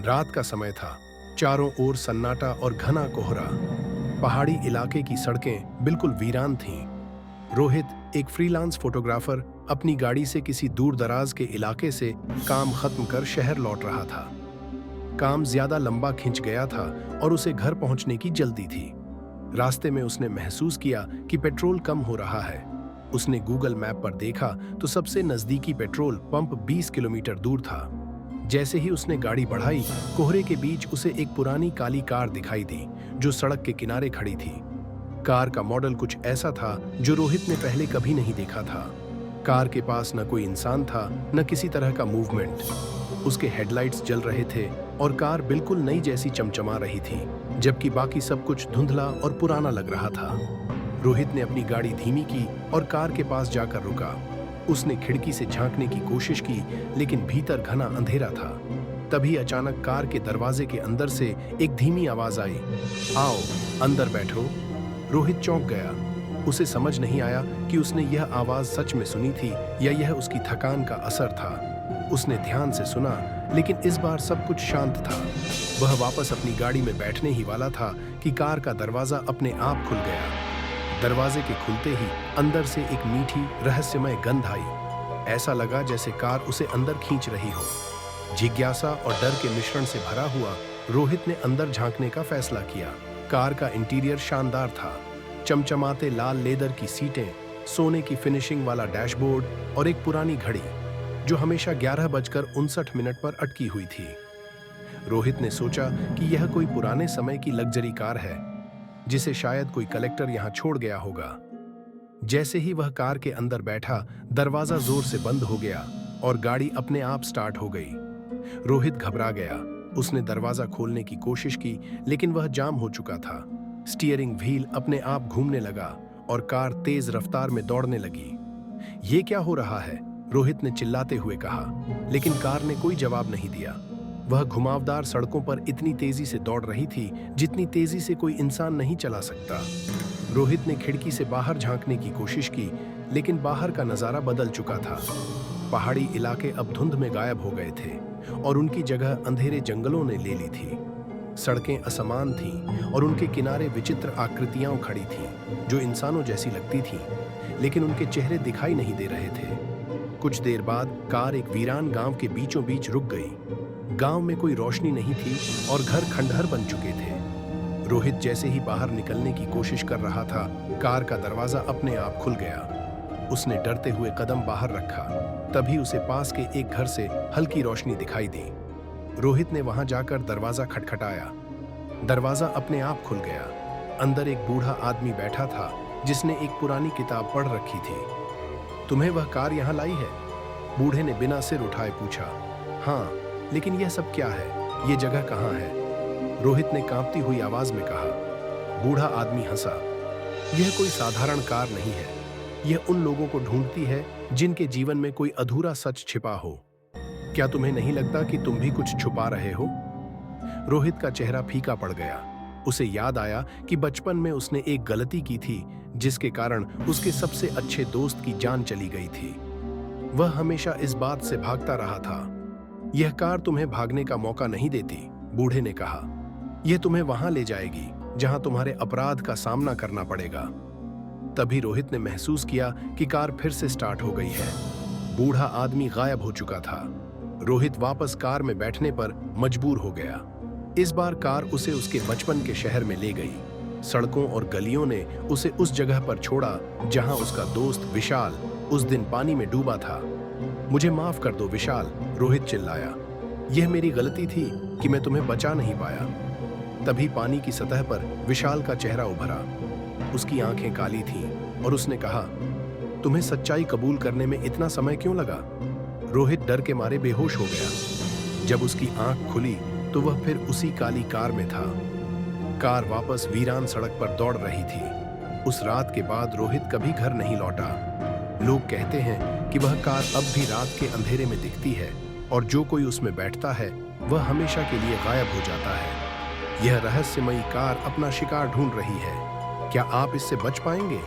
रात का समय था। चारों ओर सन्नाटा और घना कोहरा। पहाड़ी इलाके की सड़कें बिल्कुल वीरान थीं। रोहित, एक फ्रीलांस फोटोग्राफर, अपनी गाड़ी से किसी दूर दराज के इलाके से काम खत्म कर शहर लौट रहा था। काम ज्यादा लंबा खिंच गया था और उसे घर पहुंचने की जल्दी थी। रास्ते में उसने महसूस किया कि पेट्रोल कम हो रहा है। उसने गूगल मैप पर देखा तो सबसे नजदीकी पेट्रोल पंप 20 किलोमीटर दूर था। जैसे ही उसने गाड़ी बढ़ाई, कोहरे के बीच उसे एक पुरानी काली कार दिखाई दी जो सड़क के किनारे खड़ी थी। कार का मॉडल कुछ ऐसा था जो रोहित ने पहले कभी नहीं देखा था। कार के पास न कोई इंसान था, न किसी तरह का मूवमेंट। उसके हेडलाइट्स जल रहे थे और कार बिल्कुल नई जैसी चमचमा रही थी, जबकि बाकी सब कुछ धुंधला और पुराना लग रहा था। रोहित ने अपनी गाड़ी धीमी की और कार के पास जाकर रुका। उसने खिड़की से झांकने की कोशिश की, लेकिन भीतर घना अंधेरा था। तभी अचानक कार के दरवाजे के अंदर से एक धीमी आवाज आई, आओ, अंदर बैठो। रोहित चौंक गया। उसे समझ नहीं आया कि उसने यह आवाज सच में सुनी थी या यह उसकी थकान का असर था। उसने ध्यान से सुना, लेकिन इस बार सब कुछ शांत था। वह वापस अपनी गाड़ी में बैठने ही वाला था कि कार का दरवाजा अपने आप खुल गया। दरवाजे के खुलते ही अंदर से एक मीठी, रहस्यमय गंध आई। ऐसा लगा जैसे कार उसे अंदर खींच रही हो। जिज्ञासा और डर के मिश्रण से भरा हुआ रोहित ने अंदर झांकने का फैसला किया। कार का इंटीरियर शानदार था। चमचमाते लाल लेदर की सीटें, सोने की फिनिशिंग वाला डैशबोर्ड और एक पुरानी घड़ी जो हमेशा 11:59 पर अटकी हुई थी। रोहित ने सोचा कि यह कोई पुराने समय की लग्जरी कार है जिसे शायद कोई कलेक्टर यहां छोड़ गया होगा। जैसे ही वह कार के अंदर बैठा, दरवाजा जोर से बंद हो गया और गाड़ी अपने आप स्टार्ट हो गई। रोहित घबरा गया। उसने दरवाजा खोलने की कोशिश की, लेकिन वह जाम हो चुका था। स्टीयरिंग व्हील अपने आप घूमने लगा और कार तेज रफ्तार में दौड़ने लगी। ये क्या हो रहा है? रोहित ने चिल्लाते हुए कहा, लेकिन कार ने कोई जवाब नहीं दिया। वह घुमावदार सड़कों पर इतनी तेजी से दौड़ रही थी जितनी तेजी से कोई इंसान नहीं चला सकता। रोहित ने खिड़की से बाहर झांकने की कोशिश की, लेकिन बाहर का नजारा बदल चुका था। पहाड़ी इलाके अब धुंध में गायब हो गए थे और उनकी जगह अंधेरे जंगलों ने ले ली थी। सड़कें असमान थीं और उनके किनारे विचित्र आकृतियां खड़ी थीं जो इंसानों जैसी लगती थीं, लेकिन उनके चेहरे दिखाई नहीं दे रहे थे। कुछ देर बाद कार एक वीरान गांव के बीचों बीच रुक गई। गांव में कोई रोशनी नहीं थी और घर खंडहर बन चुके थे। रोहित जैसे ही बाहर निकलने की कोशिश कर रहा था, कार का दरवाजा अपने आप खुल गया। उसने डरते हुए कदम बाहर रखा। तभी उसे पास के एक घर से हल्की रोशनी दिखाई दी। रोहित ने वहां जाकर दरवाजा खटखटाया। दरवाजा अपने आप खुल गया। अंदर एक बूढ़ा आदमी बैठा था जिसने एक पुरानी किताब पढ़ रखी थी। तुम्हें वह कार यहाँ लाई है? बूढ़े ने बिना सिर उठाए पूछा। हाँ, लेकिन यह सब क्या है? ये जगह कहाँ है? रोहित ने कांपती हुई आवाज में कहा। बूढ़ा आदमी हंसा। यह कोई साधारण कार नहीं है। यह उन लोगों को ढूंढती है जिनके जीवन में कोई अधूरा सच छिपा हो। क्या तुम्हें नहीं लगता कि तुम भी कुछ छुपा रहे हो? रोहित का चेहरा फीका पड़ गया। उसे याद आया कि बचपन में उसने एक गलती की थी जिसके कारण उसके सबसे अच्छे दोस्त की जान चली गई थी। वह हमेशा इस बात से भागता रहा था। यह कार तुम्हें भागने का मौका नहीं देती, बूढ़े ने कहा। यह तुम्हें वहां ले जाएगी जहां तुम्हारे अपराध का सामना करना पड़ेगा। तभी रोहित ने महसूस किया कि कार फिर से स्टार्ट हो गई है। बूढ़ा आदमी गायब हो चुका था। रोहित वापस कार में बैठने पर मजबूर हो गया। इस बार कार उसे उसके बचपन के शहर में ले गई। सड़कों और गलियों ने उसे उस जगह पर छोड़ा जहां उसका दोस्त विशाल उस दिन पानी में डूबा था। मुझे माफ कर दो विशाल, रोहित चिल्लाया। यह मेरी गलती थी कि मैं तुम्हें बचा नहीं पाया। तभी पानी की सतह पर विशाल का चेहरा उभरा। उसकी आंखें काली थीं और उसने कहा, तुम्हें सच्चाई कबूल करने में इतना समय क्यों लगा? रोहित डर के मारे बेहोश हो गया। जब उसकी आंख खुली तो वह फिर उसी काली कार में था। कार वापस वीरान सड़क पर दौड़ रही थी। उस रात के बाद रोहित कभी घर नहीं लौटा। लोग कहते हैं कि वह कार अब भी रात के अंधेरे में दिखती है और जो कोई उसमें बैठता है वह हमेशा के लिए गायब हो जाता है। यह रहस्यमयी कार अपना शिकार ढूंढ रही है। क्या आप इससे बच पाएंगे?